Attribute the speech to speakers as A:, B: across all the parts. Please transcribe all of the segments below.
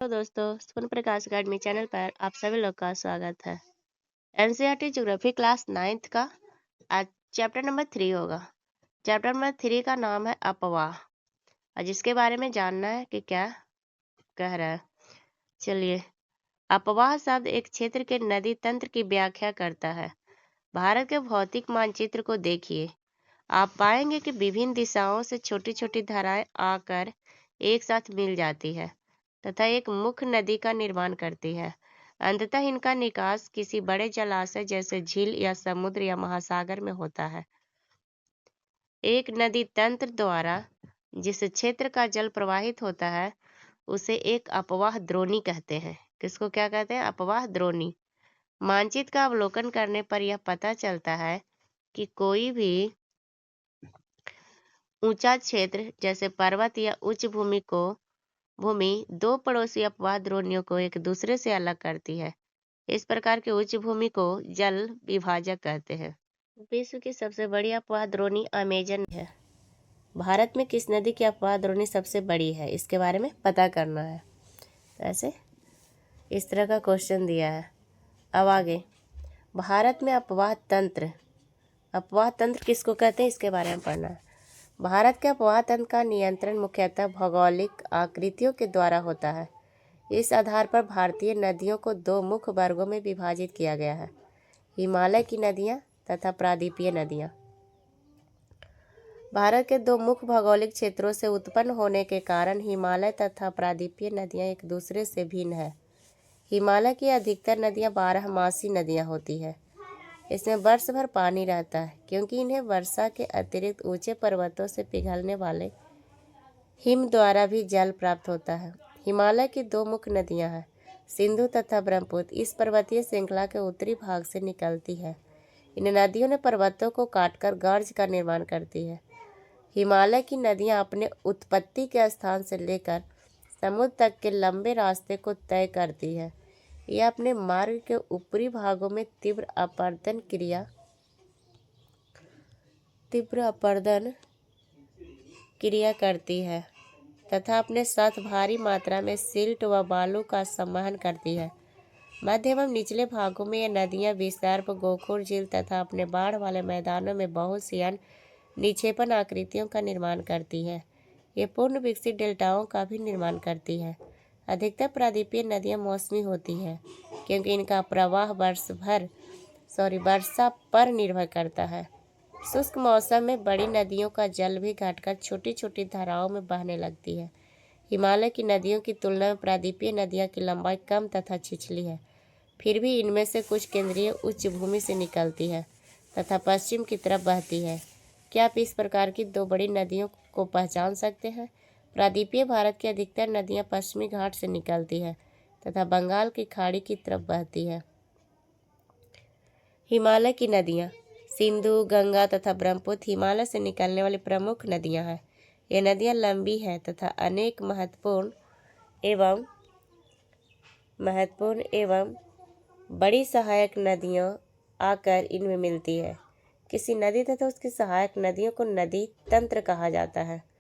A: तो दोस्तों, स्वर्ण प्रकाश अकादमी चैनल पर आप सभी लोग का स्वागत है। एनसीईआरटी ज्योग्राफी क्लास 9th का आज चैप्टर नंबर 3 होगा। चैप्टर नंबर 3 का नाम है अपवाह, और जिसके बारे में जानना है कि क्या कह रहा है। चलिए, अपवाह शब्द एक क्षेत्र के नदी तंत्र की व्याख्या करता है। भारत के भौतिक मानचित्र को देखिए, आप पाएंगे कि विभिन्न दिशाओं से छोटी छोटी धाराएं आकर एक साथ मिल जाती है तथा एक मुख्य नदी का निर्माण करती है। अंततः इनका निकास किसी बड़े जलाशय जैसे झील या समुद्र या महासागर में होता है। एक नदी तंत्र द्वारा जिस क्षेत्र का जल प्रवाहित होता है उसे एक अपवाह द्रोणी कहते हैं। किसको क्या कहते हैं? अपवाह द्रोणी। मानचित्र का अवलोकन करने पर यह पता चलता है कि कोई भी ऊंचा क्षेत्र जैसे पर्वत या उच्च भूमि दो पड़ोसी अपवाह द्रोणियों को एक दूसरे से अलग करती है। इस प्रकार के उच्च भूमि को जल विभाजक कहते हैं। विश्व की सबसे बड़ी अपवाह द्रोणी अमेजन है। भारत में किस नदी की अपवाह द्रोणी सबसे बड़ी है, इसके बारे में पता करना है। ऐसे इस तरह का क्वेश्चन दिया है। अब आगे, भारत में अपवाह तंत्र किसको कहते हैं, इसके बारे में पढ़ना है। भारत के अपवाह तंत्र का नियंत्रण मुख्यतः भौगोलिक आकृतियों के द्वारा होता है। इस आधार पर भारतीय नदियों को दो मुख्य वर्गों में विभाजित किया गया है: हिमालय की नदियाँ तथा प्रायद्वीपीय नदियाँ। भारत के दो मुख्य भौगोलिक क्षेत्रों से उत्पन्न होने के कारण हिमालय तथा प्रायद्वीपीय नदियाँ एक दूसरे से भिन्न है। हिमालय की अधिकतर नदियाँ 12मासी नदियाँ होती है। इसमें वर्ष भर पानी रहता है क्योंकि इन्हें वर्षा के अतिरिक्त ऊंचे पर्वतों से पिघलने वाले हिम द्वारा भी जल प्राप्त होता है। हिमालय की दो मुख्य नदियां हैं, सिंधु तथा ब्रह्मपुत्र। इस पर्वतीय श्रृंखला के उत्तरी भाग से निकलती है। इन नदियों ने पर्वतों को काटकर गर्ज का निर्माण करती है। हिमालय की नदियां अपने उत्पत्ति के स्थान से लेकर समुद्र तक के लंबे रास्ते को तय करती है। यह अपने मार्ग के ऊपरी भागों में तीव्र अपरदन क्रिया करती है तथा अपने साथ भारी मात्रा में सिल्ट व बालू का संवहन करती है। मध्य एवं निचले भागों में ये नदियाँ विसर्प, गोखुर झील तथा अपने बाढ़ वाले मैदानों में बहुत सी अन्य निक्षेपण आकृतियों का निर्माण करती है। ये पूर्ण विकसित डेल्टाओं का भी निर्माण करती है। अधिकतर प्रायद्वीपीय नदियाँ मौसमी होती हैं क्योंकि इनका प्रवाह वर्षा पर निर्भर करता है। शुष्क मौसम में बड़ी नदियों का जल भी घटकर छोटी छोटी धाराओं में बहने लगती है। हिमालय की नदियों की तुलना में प्रायद्वीपीय नदियों की लंबाई कम तथा छिछली है। फिर भी इनमें से कुछ केंद्रीय उच्च भूमि से निकलती है तथा पश्चिम की तरफ बहती है। क्या आप इस प्रकार की दो बड़ी नदियों को पहचान सकते हैं? प्रायद्वीपीय भारत की अधिकतर नदियाँ पश्चिमी घाट से निकलती है तथा बंगाल की खाड़ी की तरफ बहती है। हिमालय की नदियाँ सिंधु, गंगा तथा ब्रह्मपुत्र हिमालय से निकलने वाली प्रमुख नदियाँ हैं। ये नदियाँ लंबी हैं तथा अनेक महत्वपूर्ण एवं बड़ी सहायक नदियाँ आकर इनमें मिलती है। किसी नदी तथा उसकी सहायक नदियों को नदी तंत्र कहा जाता है।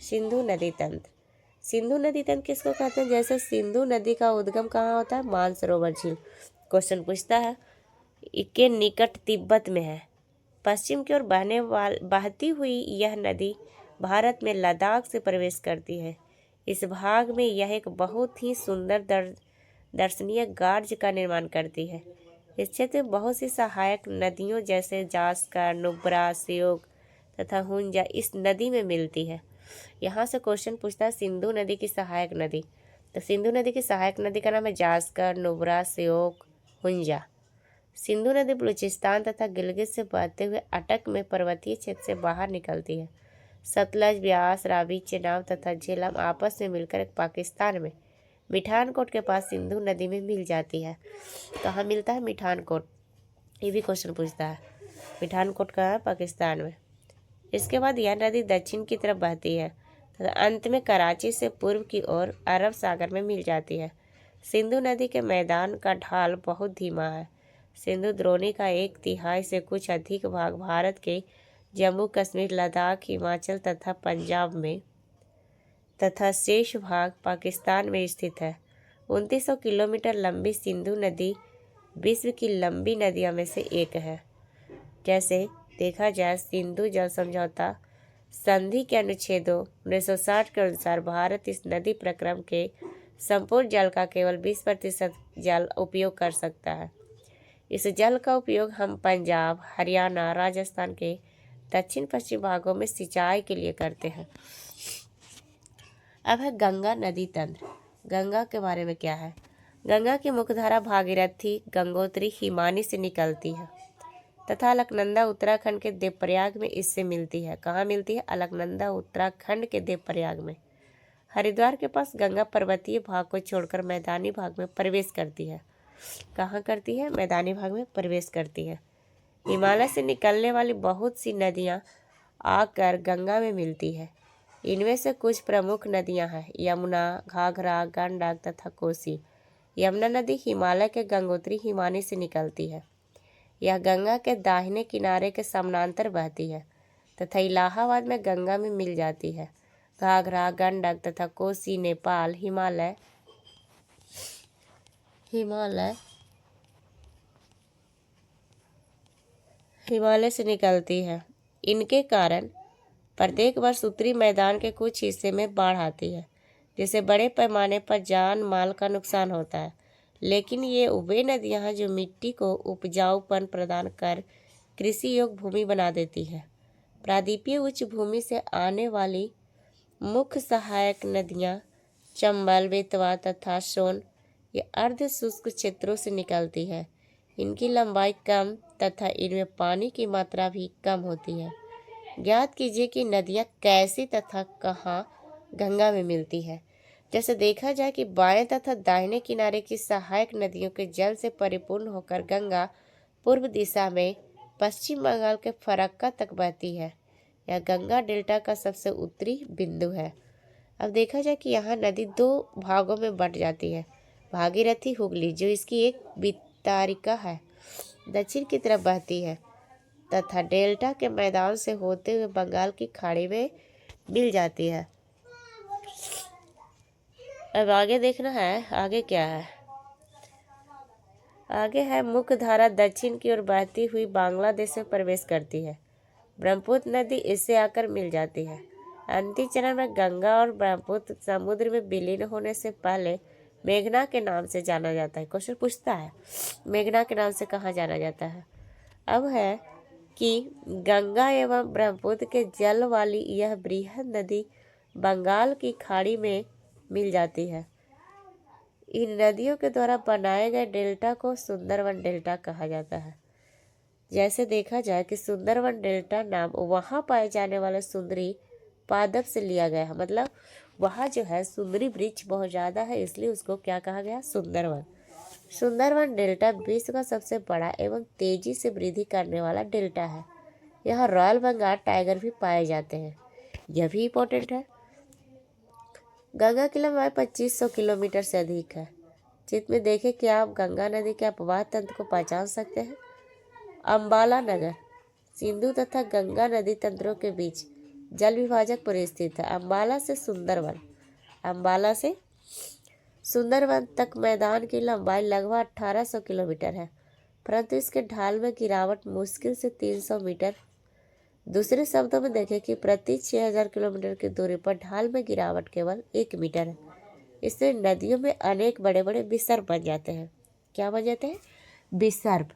A: सिंधु नदी तंत्र किसको कहते हैं? जैसे सिंधु नदी का उद्गम कहाँ होता है? मानसरोवर झील। क्वेश्चन पूछता है, इसके निकट तिब्बत में है। पश्चिम की ओर बहती हुई यह नदी भारत में लद्दाख से प्रवेश करती है। इस भाग में यह एक बहुत ही सुंदर दर्शनीय गार्ज का निर्माण करती है। इस क्षेत्र में बहुत सी सहायक नदियों जैसे जास्कर, नुब्रा, श्योक तथा हुंजा इस नदी में मिलती है। यहाँ से क्वेश्चन पूछता है सिंधु नदी की सहायक नदी। तो सिंधु नदी की सहायक नदी का नाम है जास्कर, नुब्रा, श्योक, हुंजा। सिंधु नदी बलूचिस्तान तथा गिलगित से बहते हुए अटक में पर्वतीय क्षेत्र से बाहर निकलती है। सतलज, ब्यास, रावी, चेनाब तथा झेलम आपस में मिलकर एक पाकिस्तान में मिठानकोट के पास सिंधु नदी में मिल जाती है। कहाँ मिलता है? मिठानकोट। ये भी क्वेश्चन पूछता है, मिठानकोट कहाँ है? पाकिस्तान में। इसके बाद यह नदी दक्षिण की तरफ बहती है तथा अंत में कराची से पूर्व की ओर अरब सागर में मिल जाती है। सिंधु नदी के मैदान का ढाल बहुत धीमा है। सिंधु द्रोणी का 1/3 से कुछ अधिक भाग भारत के जम्मू कश्मीर, लद्दाख, हिमाचल तथा पंजाब में तथा शेष भाग पाकिस्तान में स्थित है। 2900 किलोमीटर लंबी सिंधु नदी विश्व की लंबी नदियों में से एक है। जैसे देखा जाए, सिंधु जल समझौता संधि के अनुच्छेदों 1960 के अनुसार भारत इस नदी प्रक्रम के संपूर्ण जल का केवल 20% जल उपयोग कर सकता है। इस जल का उपयोग हम पंजाब, हरियाणा, राजस्थान के दक्षिण पश्चिम भागों में सिंचाई के लिए करते हैं। अब है गंगा नदी तंत्र। गंगा के बारे में क्या है? गंगा की मुख्यधारा भागीरथी, गंगोत्री, हिमानी से निकलती है तथा अलकनंदा उत्तराखंड के देवप्रयाग में इससे मिलती है। कहाँ मिलती है? अलकनंदा उत्तराखंड के देवप्रयाग में। हरिद्वार के पास गंगा पर्वतीय भाग को छोड़कर मैदानी भाग में प्रवेश करती है। कहाँ करती है? मैदानी भाग में प्रवेश करती है। हिमालय से निकलने वाली बहुत सी नदियाँ आकर गंगा में मिलती है। इनमें से कुछ प्रमुख नदियाँ हैं यमुना, घाघरा, गंडक तथा कोसी। यमुना नदी हिमालय के गंगोत्री हिमानी से निकलती है। यह गंगा के दाहिने किनारे के समानांतर बहती है तथा इलाहाबाद में गंगा में मिल जाती है। घाघरा, गंडक तथा कोसी नेपाल, हिमालय से निकलती है। इनके कारण प्रत्येक वर्ष उत्तरी मैदान के कुछ हिस्से में बाढ़ आती है, जिससे बड़े पैमाने पर जान माल का नुकसान होता है। लेकिन ये वे नदियाँ हैं जो मिट्टी को उपजाऊपन प्रदान कर कृषि योग्य भूमि बना देती है। प्रायद्वीपीय उच्च भूमि से आने वाली मुख्य सहायक नदियाँ चंबल, बेतवा तथा सोन ये अर्ध शुष्क क्षेत्रों से निकलती है। इनकी लंबाई कम तथा इनमें पानी की मात्रा भी कम होती है। ज्ञात कीजिए कि नदियाँ कैसी तथा कहाँ गंगा में मिलती है। जैसे देखा जाए कि बाएं तथा दाहिने किनारे की सहायक नदियों के जल से परिपूर्ण होकर गंगा पूर्व दिशा में पश्चिम बंगाल के फरक्का तक बहती है। यह गंगा डेल्टा का सबसे उत्तरी बिंदु है। अब देखा जाए कि यहाँ नदी दो भागों में बंट जाती है। भागीरथी हुगली, जो इसकी एक वितारिका है, दक्षिण की तरफ बहती है तथा डेल्टा के मैदान से होते हुए बंगाल की खाड़ी में मिल जाती है। अब आगे देखना है, आगे क्या है? आगे है मुख्य धारा दक्षिण की ओर बहती हुई बांग्लादेश में प्रवेश करती है। ब्रह्मपुत्र नदी इससे आकर मिल जाती है। अंतिम चरण में गंगा और ब्रह्मपुत्र समुद्र में विलीन होने से पहले मेघना के नाम से जाना जाता है। क्वेश्चन पूछता है मेघना के नाम से कहाँ जाना जाता है। अब है कि गंगा एवं ब्रह्मपुत्र के जल वाली यह बृहद नदी बंगाल की खाड़ी में मिल जाती है। इन नदियों के द्वारा बनाए गए डेल्टा को सुंदरवन डेल्टा कहा जाता है। जैसे देखा जाए कि सुंदरवन डेल्टा नाम वहाँ पाए जाने वाले सुंदरी पादप से लिया गया है। मतलब वहाँ जो है सुंदरी वृक्ष बहुत ज़्यादा है, इसलिए उसको क्या कहा गया? सुंदरवन। सुंदरवन डेल्टा विश्व का सबसे बड़ा एवं तेजी से वृद्धि करने वाला डेल्टा है। यहाँ रॉयल बंगाल टाइगर भी पाए जाते हैं। यह भी इम्पोर्टेंट है। गंगा की लंबाई 2500 किलोमीटर से अधिक है। चित्र में देखें कि आप गंगा नदी के अपवाह तंत्र को पहचान सकते हैं। अम्बाला नगर सिंधु तथा गंगा नदी तंत्रों के बीच जल विभाजक पर स्थित है। अम्बाला से सुंदरवन तक मैदान की लंबाई लगभग 1800 किलोमीटर है, परंतु इसके ढाल में गिरावट मुश्किल से 300 मीटर। दूसरे शब्दों में देखें कि प्रति 6000 किलोमीटर की दूरी पर ढाल में गिरावट केवल 1 मीटर है। इससे नदियों में अनेक बड़े बड़े विसर्प बन जाते हैं। क्या बन जाते हैं? विसर्प।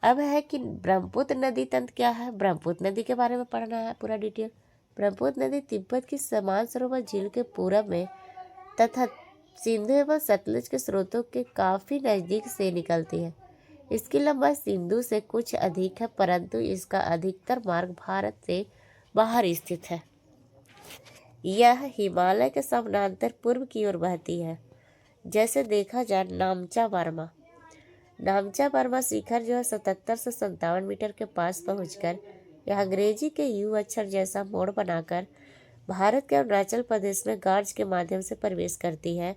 A: अब है कि ब्रह्मपुत्र नदी तंत्र क्या है। ब्रह्मपुत्र नदी के बारे में पढ़ना है पूरा डिटेल। ब्रह्मपुत्र नदी तिब्बत की मानसरोवर झील के पूरब में तथा सिंधु एवं सतलुज के स्रोतों के काफ़ी नज़दीक से निकलती है। इसकी लंबाई सिंधु से कुछ अधिक है, परंतु इसका अधिकतर मार्ग भारत से बाहर स्थित है। यह हिमालय के समानांतर पूर्व की ओर बहती है। जैसे देखा जाए नामचा बर्मा शिखर जो है 77 से 57 मीटर के पास पहुंचकर यह अंग्रेजी के यू अक्षर जैसा मोड़ बनाकर भारत के अरुणाचल प्रदेश में गार्ज के माध्यम से प्रवेश करती है।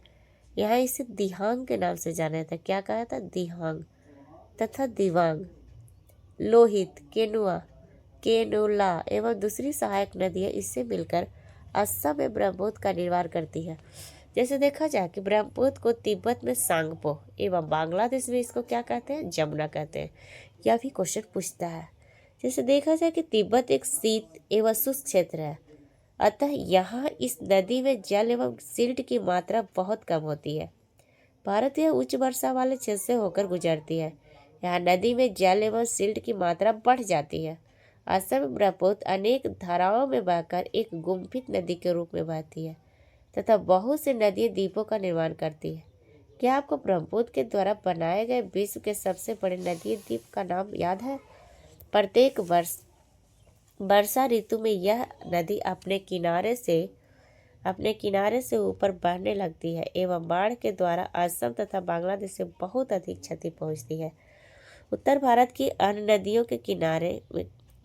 A: यहाँ इसे दिहांग के नाम से जाना जाता है। क्या कहा था? दिहांग तथा दिवांग। लोहित, केनुला एवं दूसरी सहायक नदियाँ इससे मिलकर असम में ब्रह्मपुत्र का निर्माण करती है। जैसे देखा जाए कि ब्रह्मपुत्र को तिब्बत में सांगपो एवं बांग्लादेश में इसको क्या कहते हैं, जमुना कहते हैं। यह भी क्वेश्चन पूछता है। जैसे देखा जाए कि तिब्बत एक शीत एवं शुष्क क्षेत्र है, अतः यहाँ इस नदी में जल एवं सिल्ट की मात्रा बहुत कम होती है। भारत यह उच्च वर्षा वाले क्षेत्र से होकर गुजरती है। यहाँ नदी में जल एवं सिल्ट की मात्रा बढ़ जाती है। असम में ब्रह्मपुत्र अनेक धाराओं में बहकर एक गुम्फित नदी के रूप में बहती है तथा बहुत से नदियाँ द्वीपों का निर्माण करती है। क्या आपको ब्रह्मपुत्र के द्वारा बनाए गए विश्व के सबसे बड़े नदी द्वीप का नाम याद है? प्रत्येक वर्षा ऋतु में यह नदी अपने किनारे से ऊपर बहने लगती है एवं बाढ़ के द्वारा असम तथा बांग्लादेश से बहुत अधिक क्षति पहुंचती है। उत्तर भारत की अन्य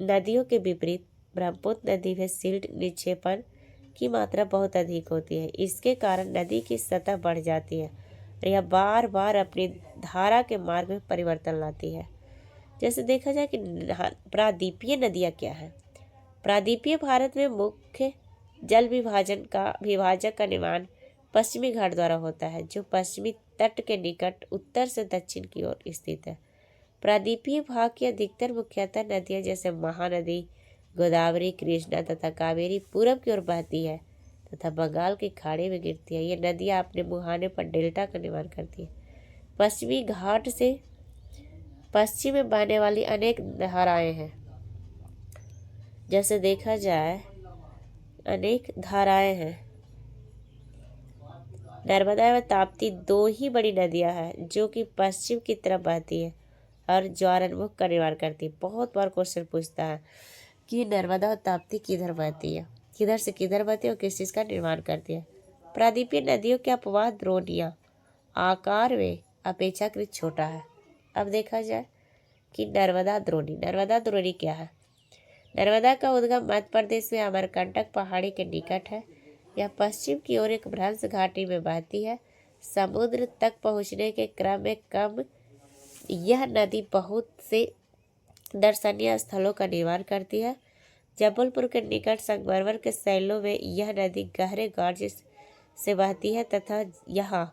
A: नदियों के विपरीत ब्रह्मपुत्र नदी में सिल्ट निक्षेपण की मात्रा बहुत अधिक होती है। इसके कारण नदी की सतह बढ़ जाती है और यह बार बार अपनी धारा के मार्ग में परिवर्तन लाती है। जैसे देखा जाए कि प्रायद्वीपीय नदियाँ क्या है। प्रायद्वीपीय भारत में मुख्य जल विभाजक का निर्माण पश्चिमी घाट द्वारा होता है, जो पश्चिमी तट के निकट उत्तर से दक्षिण की ओर स्थित है। प्रायद्वीपीय भाग की अधिकतर मुख्यतः नदियाँ जैसे महानदी, गोदावरी, कृष्णा तथा कावेरी पूरब की ओर बहती है तथा बंगाल की खाड़ी में गिरती है। ये नदियाँ अपने मुहाने पर डेल्टा का निर्माण करती है। पश्चिमी घाट से पश्चिम में बहने वाली अनेक धाराएं हैं। जैसे देखा जाए अनेक धाराएं हैं। नर्मदा व ताप्ती दो ही बड़ी नदियां हैं जो कि पश्चिम की तरफ बहती है और ज्वारनमुख का निर्माण करती है। बहुत बार क्वेश्चन पूछता है कि नर्मदा और ताप्ती किधर बहती है, किधर से किधर बहती है और किस चीज़ का निर्माण करती है। प्रायद्वीपीय नदियों के अपवाह द्रोणियाँ आकार में अपेक्षाकृत छोटा है। अब देखा जाए कि नर्मदा द्रोणी क्या है। नर्मदा का उद्गम मध्य प्रदेश में अमरकंटक पहाड़ी के निकट है। यह पश्चिम की ओर एक भ्रंश घाटी में बहती है। समुद्र तक पहुँचने के क्रम में यह नदी बहुत से दर्शनीय स्थलों का निर्माण करती है। जबलपुर के निकट संगमरमर के शैलों में यह नदी गहरे गार्ज से बहती है तथा यहाँ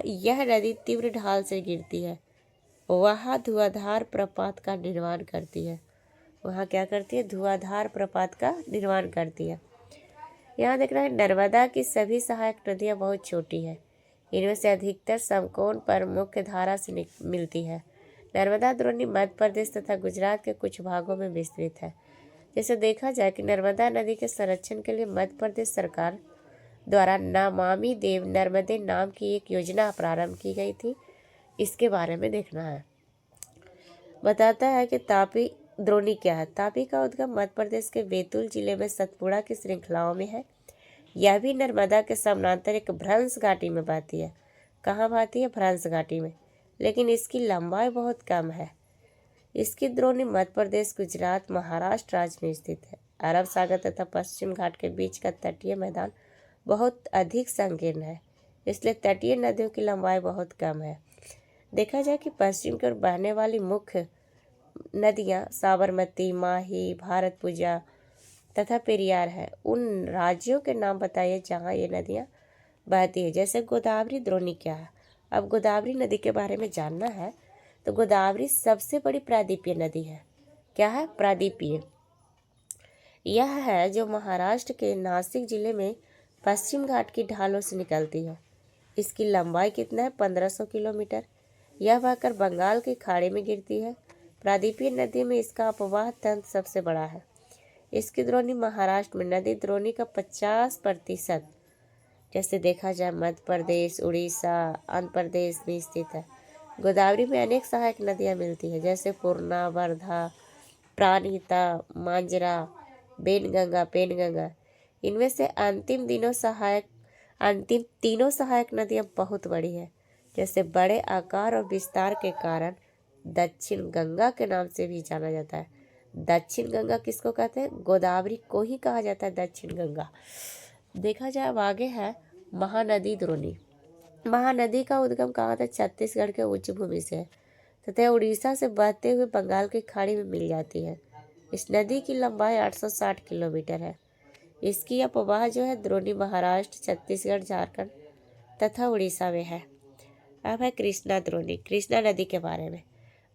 A: यह नदी तीव्र ढाल से गिरती है। वहाँ धुआंधार प्रपात का निर्माण करती है। वहाँ क्या करती है? धुआंधार प्रपात का निर्माण करती है। यहाँ देखना है नर्मदा की सभी सहायक नदियाँ बहुत छोटी है। इनमें से अधिकतर समकोण पर मुख्य धारा से मिलती है। नर्मदा द्रोणी मध्य प्रदेश तथा गुजरात के कुछ भागों में विस्तृत है। जैसे देखा जाए कि नर्मदा नदी के संरक्षण के लिए मध्य प्रदेश सरकार द्वारा नमामि देव नर्मदे नाम की एक योजना प्रारंभ की गई थी। इसके बारे में देखना है। बताता है कि तापी द्रोणी क्या है। तापी का उद्गम मध्य प्रदेश के बैतूल जिले में सतपुड़ा की श्रृंखलाओं में है। यह भी नर्मदा के समानांतर एक भ्रंश घाटी में बहती है। कहाँ बहती है? भ्रंश घाटी में, लेकिन इसकी लंबाई बहुत कम है। इसकी द्रोणी मध्य प्रदेश, गुजरात, महाराष्ट्र राज्य में स्थित है। अरब सागर तथा पश्चिम घाट के बीच का तटीय मैदान बहुत अधिक संकीर्ण है, इसलिए तटीय नदियों की लंबाई बहुत कम है। देखा जाए कि पश्चिम की ओर बहने वाली मुख्य नदियाँ साबरमती, माही, भारतपुजा तथा पेरियार है। उन राज्यों के नाम बताइए जहाँ ये नदियाँ बहती है। जैसे गोदावरी द्रोणी क्या है। अब गोदावरी नदी के बारे में जानना है तो गोदावरी सबसे बड़ी प्रायद्वीपीय नदी है। क्या है? प्रायद्वीपीय। यह है जो महाराष्ट्र के नासिक जिले में पश्चिम घाट की ढालों से निकलती है। इसकी लंबाई कितना है? 1500 किलोमीटर। यह बहकर बंगाल की खाड़ी में गिरती है। प्रायद्वीपीय नदी में इसका अपवाह तंत्र सबसे बड़ा है। इसकी द्रोणी महाराष्ट्र में नदी द्रोणी का 50% जैसे देखा जाए मध्य प्रदेश, उड़ीसा, आंध्र प्रदेश में स्थित है। गोदावरी में अनेक सहायक नदियाँ मिलती है जैसे पूर्णा, वर्धा, प्राणहिता, मांजरा, पेनगंगा। इनमें से अंतिम तीनों सहायक नदियाँ बहुत बड़ी है। जैसे बड़े आकार और विस्तार के कारण दक्षिण गंगा के नाम से भी जाना जाता है। दक्षिण गंगा किसको कहते हैं? गोदावरी को ही कहा जाता है दक्षिण गंगा। देखा जाए अब आगे है महानदी द्रोणी। महानदी का उद्गम कहाँ था? छत्तीसगढ़ के उच्च भूमि से है तथा उड़ीसा से बहते हुए बंगाल की खाड़ी में मिल जाती है। इस नदी की लंबाई 860 किलोमीटर है। इसकी अपवाह जो है द्रोणी महाराष्ट्र, छत्तीसगढ़, झारखंड तथा उड़ीसा में है। अब है कृष्णा द्रोणी। कृष्णा नदी के बारे में,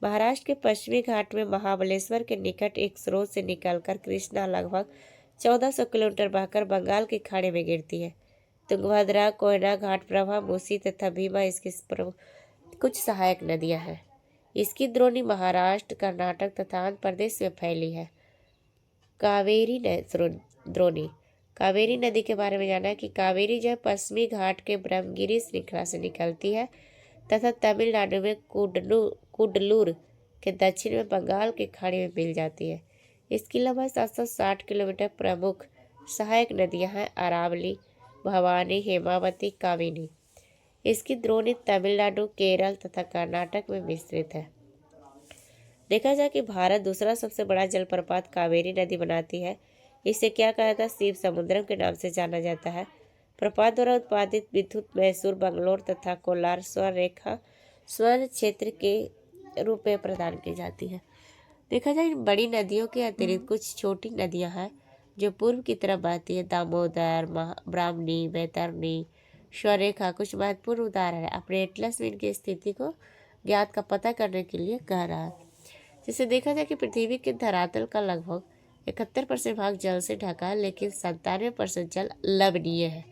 A: महाराष्ट्र के पश्चिमी घाट में महाबलेश्वर के निकट एक स्रोत से निकलकर कृष्णा लगभग 1400 किलोमीटर बहकर बंगाल की खाड़ी में गिरती है। तुंगभद्रा, कोयना, घाटप्रभा, मूसी तथा भीमा इसकी कुछ सहायक नदियां हैं। इसकी द्रोणी महाराष्ट्र, कर्नाटक तथा आंध्र प्रदेश में फैली है। कावेरी द्रोणी। कावेरी नदी के बारे में जाना है कि कावेरी जो पश्चिमी घाट के ब्रह्मगिरी श्रृंखला से निकलती है तथा तमिलनाडु में कुडलूर के दक्षिण में बंगाल की खाड़ी में मिल जाती है। इसकी लंबाई 760 किलोमीटर। प्रमुख सहायक नदियां हैं अरावली, भवानी, हेमावती, कामिनी। इसकी द्रोणी तमिलनाडु, केरल तथा कर्नाटक में विस्तृत है। देखा जाए कि भारत दूसरा सबसे बड़ा जलप्रपात कावेरी नदी बनाती है। इसे क्या कहा जाता है? शिव समुद्रम के नाम से जाना जाता है। प्रपात द्वारा उत्पादित विद्युत मैसूर, बंगलोर तथा कोलार स्वर्ण क्षेत्र के रूप में प्रदान की जाती है। देखा जाए इन बड़ी नदियों के अतिरिक्त कुछ छोटी नदियां हैं जो पूर्व की तरफ बहती है। दामोदर, ब्राह्मणी, बैतरणी, स्वरेखा कुछ महत्वपूर्ण उदाहरण है। अपने एटलस में इनकी स्थिति को ज्ञात का पता करने के लिए कह रहा है। जिसे देखा जाए कि पृथ्वी के धरातल का लगभग 71% भाग जल से ढका है, लेकिन 97% जल लवणीय है।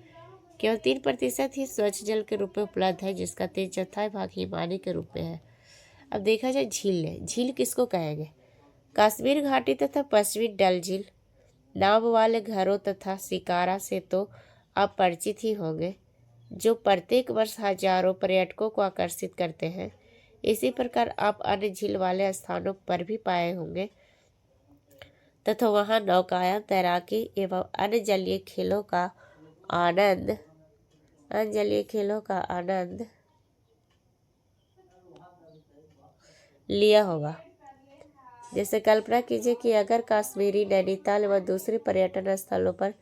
A: केवल 3% ही स्वच्छ जल के रूप में उपलब्ध है, जिसका 3/4 भाग हिमानी के रूप में है। अब देखा जाए झील किसको कहेंगे? कश्मीर घाटी तथा पश्चिमी डल झील। नाव वाले घरों तथा शिकारा से तो आप परिचित ही होंगे, जो प्रत्येक वर्ष हजारों पर्यटकों को आकर्षित करते हैं। इसी प्रकार आप अन्य झील वाले स्थानों पर भी पाए होंगे तथा वहां नौकायान, तैराकी एवं अन्य जलीय खेलों का आनंद लिया होगा। जैसे कल्पना कीजिए कि अगर कश्मीरी, नैनीताल व दूसरे पर्यटन स्थलों पर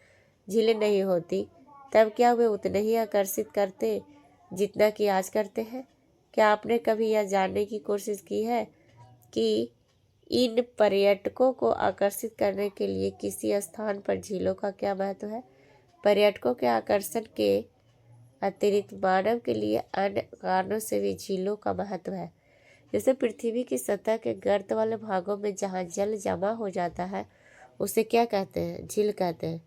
A: झीलें नहीं होती, तब क्या वे उतने ही आकर्षित करते जितना कि आज करते हैं? क्या आपने कभी यह जानने की कोशिश की है कि इन पर्यटकों को आकर्षित करने के लिए किसी स्थान पर झीलों का क्या महत्व है? पर्यटकों के आकर्षण के अतिरिक्त मानव के लिए अन्य कारणों से भी झीलों का महत्व है। जैसे पृथ्वी की सतह के गर्त वाले भागों में जहाँ जल जमा हो जाता है, उसे क्या कहते हैं? झील कहते हैं।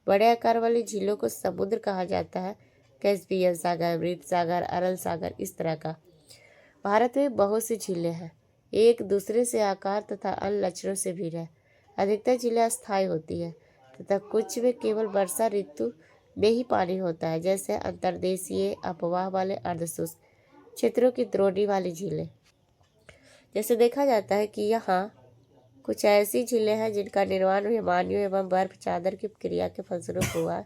A: बड़े आकार वाली झीलों को समुद्र कहा जाता है। कैस्पियन सागर, मृत सागर, अरल सागर, इस तरह का। भारत में बहुत सी झीलें हैं, एक दूसरे से आकार तथा अन्य लक्षणों से भिन्न है। अधिकतर झीलें अस्थायी होती है तथा कुछ में केवल वर्षा ऋतु में ही पानी होता है, जैसे अंतर्देशीय अपवाह वाले अर्धशुष्क क्षेत्रों की द्रोणी वाली झीलें। जैसे देखा जाता है कि यहाँ कुछ ऐसी झीलें हैं जिनका निर्माण हिमानियों एवं बर्फ चादर की क्रिया के फलस्वरूप हुआ,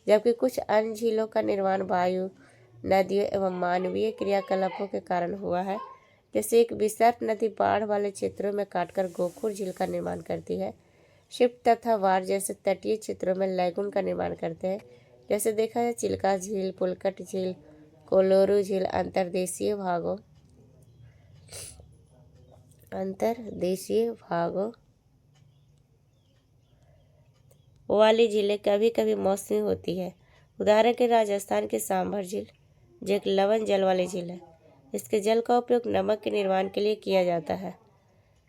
A: जबकि कुछ अन्य झीलों का निर्माण वायु, नदियों एवं मानवीय क्रियाकलापों के कारण हुआ है। जैसे एक विसर्प नदी बाढ़ वाले क्षेत्रों में काटकर गोखुर झील का निर्माण करती है। शिप तथा वार जैसे तटीय क्षेत्रों में लैगून का निर्माण करते हैं। जैसे देखा जाए चिल्का झील, पुलकट झील, कोलोरू झील अंतर्देशीय भागों वाली झीलें कभी कभी मौसमी होती है। उदाहरण के राजस्थान की सांभर झील जो एक लवण जल वाली झील है। इसके जल का उपयोग नमक के निर्माण के लिए किया जाता है।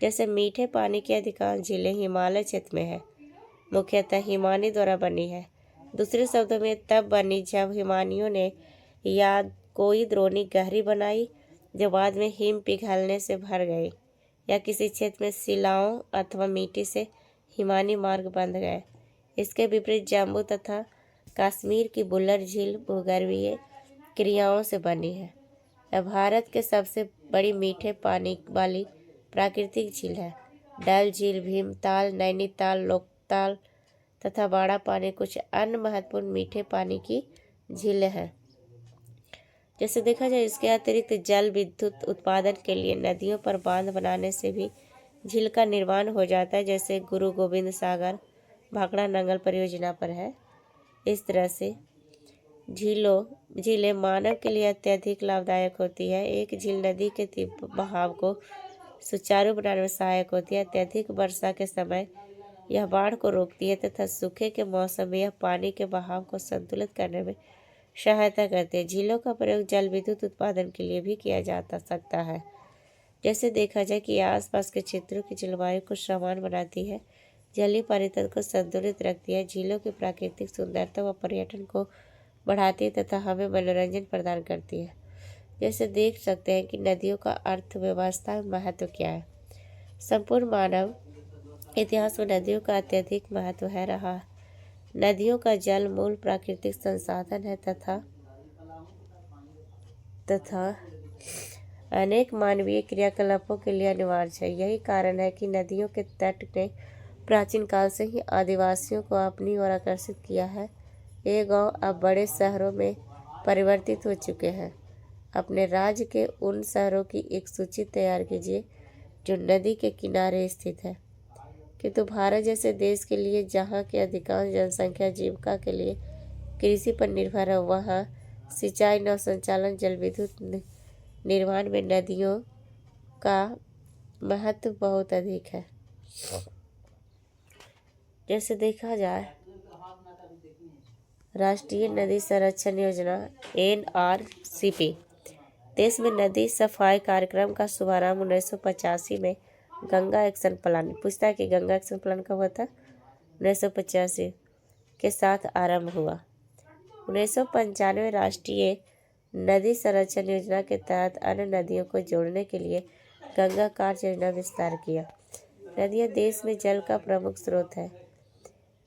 A: जैसे मीठे पानी की अधिकांश झीलें हिमालय क्षेत्र में है, मुख्यतः हिमानी द्वारा बनी है। दूसरे शब्दों में तब बनी जब हिमानियों ने या कोई द्रोणी गहरी बनाई जो बाद में हिम पिघलने से भर गई, या किसी क्षेत्र में शिलाओं अथवा मिट्टी से हिमानी मार्ग बंध गए। इसके विपरीत जम्मू तथा कश्मीर की बुल्लर झील भूगर्भीय क्रियाओं से बनी है। यह भारत के सबसे बड़ी मीठे पानी वाली प्राकृतिक झील है। डल झील, भीमताल, नैनीताल, लोकताल तथा बाड़ा पानी कुछ अन्य महत्वपूर्ण मीठे पानी की झीलें हैं। जैसे देखा जाए इसके अतिरिक्त जल विद्युत उत्पादन के लिए नदियों पर बांध बनाने से भी झील का निर्माण हो जाता है। जैसे गुरु गोविंद सागर भाखड़ा नंगल परियोजना पर है। इस तरह से झीलें मानव के लिए अत्यधिक लाभदायक होती है। एक झील नदी के तीव्र बहाव को सुचारू बनाने में सहायक होती है। अत्यधिक वर्षा के समय यह बाढ़ को रोकती है तथा सूखे के मौसम में यह पानी के बहाव को संतुलित करने में सहायता करते हैं। झीलों का प्रयोग जल विद्युत उत्पादन के लिए भी किया जा सकता है। जैसे देखा जाए कि आसपास के क्षेत्रों की जलवायु को समान बनाती है, जलीय परितंत्र को संतुलित रखती है, झीलों की प्राकृतिक सुंदरता व पर्यटन को बढ़ाती है तथा हमें मनोरंजन प्रदान करती है। जैसे देख सकते हैं कि नदियों का अर्थव्यवस्था में महत्व क्या है। संपूर्ण मानव इतिहास में नदियों का अत्यधिक महत्व है रहा है। नदियों का जल मूल प्राकृतिक संसाधन है तथा अनेक मानवीय क्रियाकलापों के लिए अनिवार्य है। यही कारण है कि नदियों के तट ने प्राचीन काल से ही आदिवासियों को अपनी ओर आकर्षित किया है। ये गांव अब बड़े शहरों में परिवर्तित हो चुके हैं। अपने राज्य के उन शहरों की एक सूची तैयार कीजिए जो नदी के किनारे स्थित है। किंतु भारत जैसे देश के लिए, जहाँ की अधिकांश जनसंख्या जीविका के लिए कृषि पर निर्भर है, वहाँ सिंचाई, नौ संचालन, जल विद्युत निर्माण में नदियों का महत्व बहुत अधिक है। जैसे देखा जाए, राष्ट्रीय नदी संरक्षण योजना NRCP देश में नदी सफाई कार्यक्रम का शुभारंभ 1985 में गंगा एक्शन प्लान पूछता है कि गंगा एक्शन प्लान कब हुआ था? 1985 के साथ आरंभ हुआ। 1995 राष्ट्रीय नदी संरक्षण योजना के तहत अन्य नदियों को जोड़ने के लिए गंगा कार्य योजना विस्तार किया। नदियाँ देश में जल का प्रमुख स्रोत है।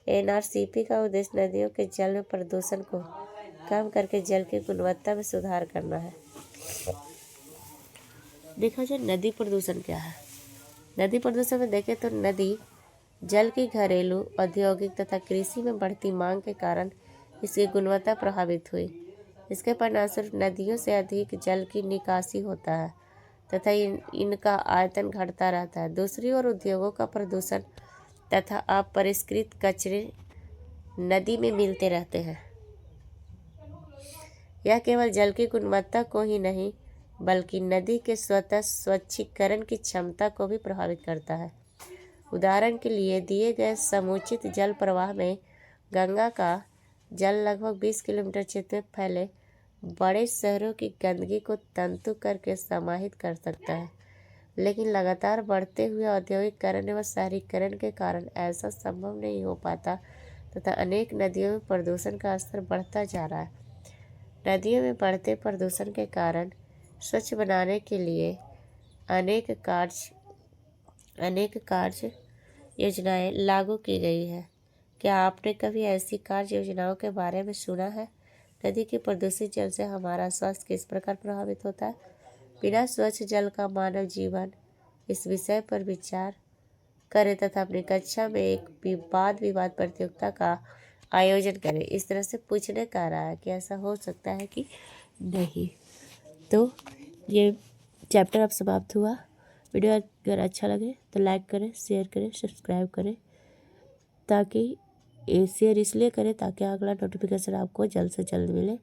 A: NRCP का उद्देश्य नदियों के जल में प्रदूषण को कम करके जल की गुणवत्ता में सुधार करना है। देखा जाए नदी प्रदूषण क्या है। नदी प्रदूषण में देखें तो नदी जल की घरेलू, औद्योगिक तथा कृषि में बढ़ती मांग के कारण इसकी गुणवत्ता प्रभावित हुई। इसके परिणामस्वरूप नदियों से अधिक जल की निकासी होता है तथा इनका आयतन घटता रहता है। दूसरी ओर उद्योगों का प्रदूषण तथा अपरिष्कृत कचरे नदी में मिलते रहते हैं। यह केवल जल की गुणवत्ता को ही नहीं बल्कि नदी के स्वतः स्वच्छीकरण की क्षमता को भी प्रभावित करता है। उदाहरण के लिए दिए गए समुचित जल प्रवाह में गंगा का जल लगभग 20 किलोमीटर क्षेत्र में फैले बड़े शहरों की गंदगी को तंतु करके समाहित कर सकता है, लेकिन लगातार बढ़ते हुए औद्योगिकरण व शहरीकरण के कारण ऐसा संभव नहीं हो पाता तथा अनेक नदियों में प्रदूषण का स्तर बढ़ता जा रहा है। नदियों में बढ़ते प्रदूषण के कारण स्वच्छ बनाने के लिए अनेक कार्य योजनाएं लागू की गई है। क्या आपने कभी ऐसी कार्य योजनाओं के बारे में सुना है? नदी के प्रदूषित जल से हमारा स्वास्थ्य किस प्रकार प्रभावित होता है? बिना स्वच्छ जल का मानव जीवन, इस विषय पर विचार करें तथा अपनी कक्षा में एक विवाद प्रतियोगिता का आयोजन करें। इस तरह से पूछने का रहा है कि ऐसा हो सकता है कि नहीं। तो ये चैप्टर अब समाप्त हुआ। वीडियो अगर अच्छा लगे तो लाइक करें, शेयर करें, सब्सक्राइब करें, ताकि शेयर इसलिए करें ताकि अगला नोटिफिकेशन आपको जल्द से जल्द मिले।